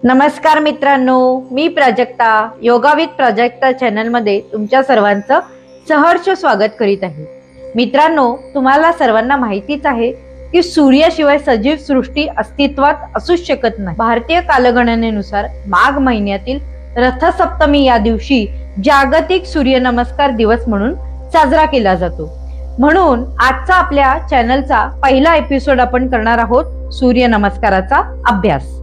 नमस्कार मित्रांनो, मी Prajakta yoga with Prajakta चॅनलमध्ये तुमच्या सर्वांचं सहर्ष स्वागत करीत आहे। मित्रांनो, तुम्हाला सर्वांना माहितीच आहे की सूर्याशिवाय सजीव सृष्टी अस्तित्वात असूच शकत नाही। भारतीय कालगणनेनुसार माघ महिन्यातील रथसप्तमी या दिवशी जागतिक सूर्य नमस्कार दिवस म्हणून साजरा केला जातो। म्हणून आजचा आपल्या चॅनलचा पहिला एपिसोड आपण करणार आहोत सूर्य नमस्काराचा अभ्यास।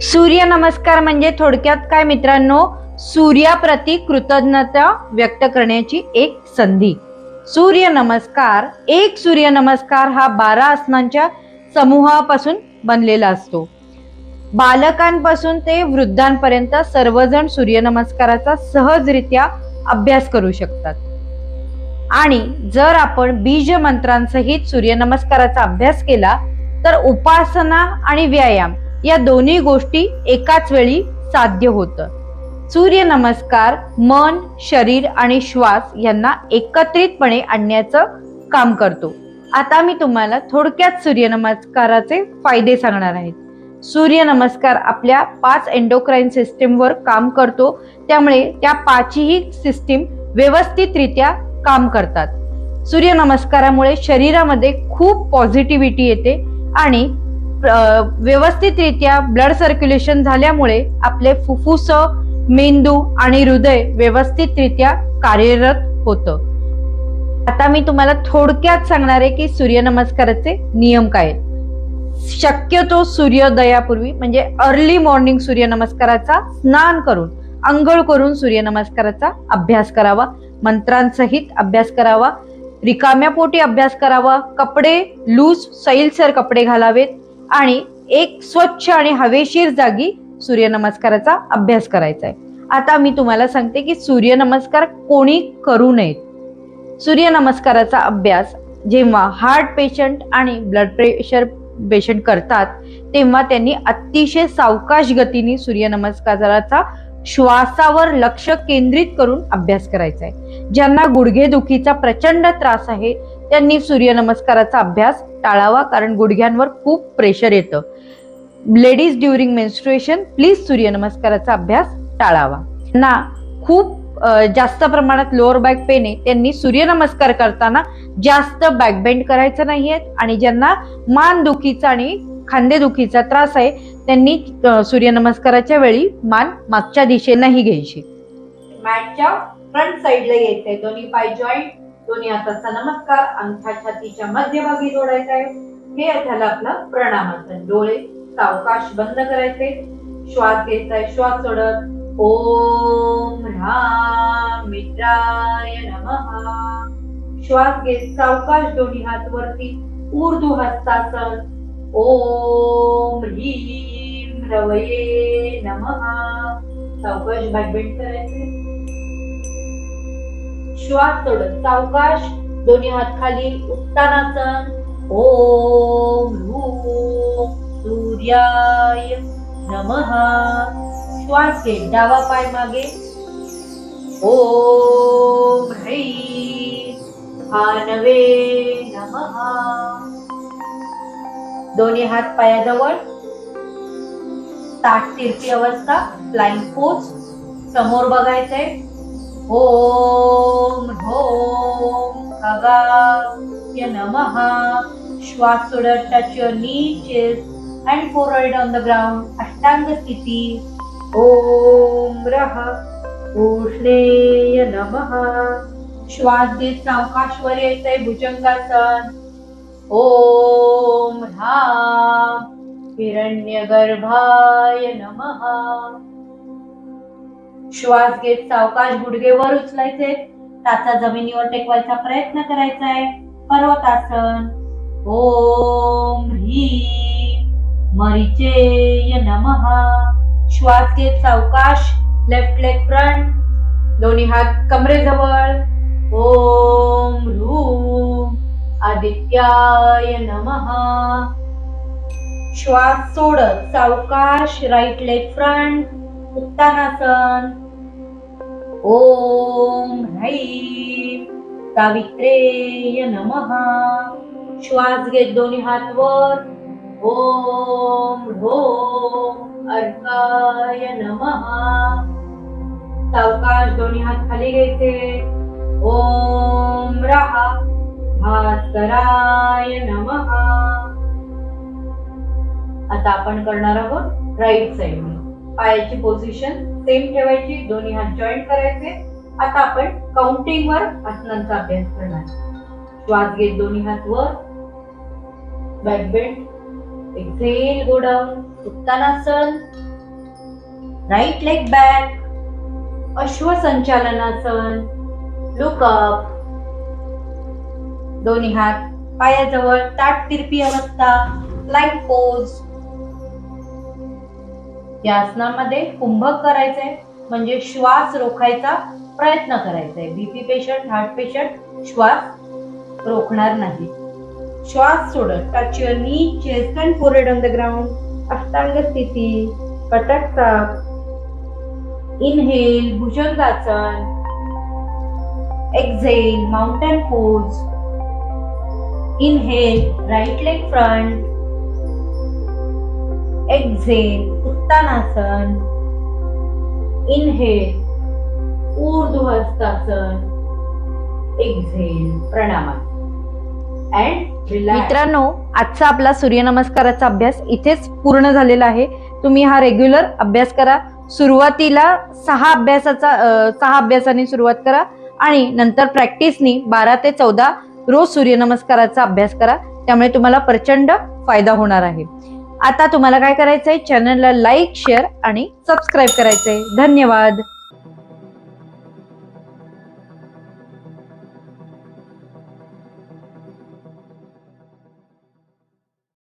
सूर्य नमस्कार म्हणजे थोडक्यात काय मित्रांनो, सूर्याप्रती कृतज्ञता व्यक्त करण्याची एक संधी। सूर्य नमस्कार हा 12 आसनांच्या समूहापासून बनलेला असतो। बालकांपासून ते वृद्धांपर्यंत सर्वजण सूर्य नमस्काराचा सहजरित्या अभ्यास करू शकतात। आणि जर आपण बीज मंत्रांसहित सूर्य नमस्काराचा अभ्यास केला तर उपासना आणि व्यायाम या दोन्ही गोष्टी एकाच वेळी साध्य होतं। सूर्य नमस्कार मन, शरीर आणि श्वास यांना एकत्रितपणे आणण्याचं काम करतो। आता मी तुम्हाला थोडक्यात सूर्य नमस्काराचे फायदे सांगणार आहे। सूर्य नमस्कार आपल्या 5 एंडोक्राइन सिस्टीमवर काम करतो, त्यामुळे त्या 5ही सिस्टीम व्यवस्थितरित्या काम करतात। सूर्य नमस्कारामुळे शरीरामध्ये खूप पॉझिटिव्हिटी येते आणि व्यवस्थितरित्या ब्लड सर्क्युलेशन झाल्यामुळे आपले फुफ्फुस, मेंदू आणि हृदय व्यवस्थितरित्या कार्यरत होतं। आता मी तुम्हाला थोडक्यात सांगणार आहे की सूर्य नमस्काराचे नियम काय आहेत। शक्यतो सूर्योदयापूर्वी म्हणजे अर्ली मॉर्निंग सूर्य नमस्काराचा स्नान करून, अंघोळ करून सूर्य नमस्काराचा अभ्यास करावा। मंत्रांसहित अभ्यास करावा। रिकाम्या पोटी अभ्यास करावा। कपडे लूज सैलसर कपडे घालावेत आणि एक स्वच्छ आणि हवेशीर जागी सूर्य नमस्काराचा अभ्यास करायचा आहे। आता मी तुम्हाला सांगते की सूर्य नमस्कार कोणी करू नयेत। सूर्य नमस्काराचा अभ्यास जेव्हा हार्ट पेशंट आणि ब्लड प्रेशर पेशंट करतात तेव्हा त्यांनी अतिशय सावकाश गतीने सूर्य नमस्काराचा श्वासावर लक्ष केंद्रित करून अभ्यास करायचा आहे। ज्यांना गुडघेदुखीचा प्रचंड त्रास आहे त्यांनी सूर्य नमस्काराचा अभ्यास टाळावा, कारण गुडघ्यांवर खूप प्रेशर येतं। लेडीज ड्युरिंग मेन्स्ट्रुएशन प्लीज सूर्य नमस्काराचा अभ्यास टाळावा। ना खूप जास्त प्रमाणात लोअर बॅक पेन आहे त्यांनी सूर्य नमस्कार करताना जास्त बॅक बेंड करायचं नाहीये आणि ज्यांना मान दुखीचा आणि खांदेदुखीचा त्रास आहे त्यांनी सूर्य नमस्काराच्या वेळी मान मागच्या दिशेनेही घ्यायची। मॅटच्या फ्रंट साइडला यायचंय। दोन्ही पाय जॉईंट, दोन्ही हाताचा नमस्कार, अंगठा छातीच्या मध्यभागी जोडायचा आहे। हे झालं आपलं प्रणामासन। डोळे सावकाश बंद करायचे। श्वास घ्यायचाय, श्वास सोडत ओम ह्राम मित्राय नमः। श्वास घेत सावकाश दोन्ही हात वरती, ऊर्ध्व हस्तासन। ओम ह्रीम रवये नमः। सावकाश बॅक बेंड करायचे। श्वास सोडत सावकाश दोन्ही हात खाली, उत्तानासन। ओम ह्रूम सूर्याय नमः। श्वास घेत डावा पाय मागे। ओम ह्रीम भानवे नमः। दोन्ही हात पायाजवळ, ताठ तिरपी अवस्था, फ्लाइंग पोज, समोर बघायचंय। ओम ह्रोम खगाय नमः। श्वास सोडत touch your knee, chest and forehead on the ground, अष्टांग स्थिती। ओम रह उष्णेय नमः। श्वास घेत सावकाश वर यायचंय, भुजंगासन। ओम ह्राम हिरण्यगर्भाय नमः। श्वास घेत सावकाश गुडघे वर उचलायचे, टाचा जमिनीवर टेकवायचा प्रयत्न करायचा आहे। पर्वतासन। ओम ह्रीम मरीचेय नमः। श्वास घेत सावकाश लेफ्ट लेग फ्रंट, दोन्ही हात कमरेजवळ। ओम ह्रूम आदित्याय नमः। श्वास सोडत सावकाश राईट लेग फ्रंट, उत्तानासन। ओम ह्रीम सावित्रेय नमः। श्वास घेत दोन्ही हात वर। ओम ह्रोम अर्काय नमः. सावकाश दोन्ही हात खाली घ्यायचे. ओम रहा. भास्कराय नमः. आता आपण करणार आहोत राईट साइड. पायाची पोझिशन सेम ठेवायची, दोन्ही हात जॉईंट करायचे. आता आपण काउंटिंग वर आसनांचा अभ्यास करणार. श्वास घेत दोन्ही हात वर, back bend, exhale go down, uttanasana, right leg back, ashwasanchalanasana, look up. दोन्ही हात पायाजवळ, ताठ तिरपी अवस्था, प्लँक पोज. या आसनामध्ये कुंभक करायचंय, म्हणजे श्वास रोखायचा प्रयत्न करायचा. बीपी पेशंट, हार्ट पेशंट श्वास रोखणार नाही. श्वास सोडत. Touch your knee, chest and forehead on the ground. अष्टांग स्थिती, पटक साफ. Inhale bhujangasana. Exhale mountain pose. Inhale right leg front. Exhale uttanasana. Inhale urdhva hastasana. Exhale pranamasana. And relax. मित्रांनो, आजचा आपला सूर्यनमस्काराचा अभ्यास इथेच पूर्ण झालेला आहे. तुम्ही हा रेग्युलर अभ्यास करा. सुरुवातीला 6 अभ्यासाने सुरुवात करा आणि नंतर प्रॅक्टिसनी 12 ते 14 रोज सूर्यनमस्काराचा अभ्यास करा. त्यामुळे तुम्हाला प्रचंड फायदा होणार आहे. आता तुम्हाला काय करायचंय, चॅनलला लाईक, शेअर आणि सबस्क्राईब करायचंय. धन्यवाद.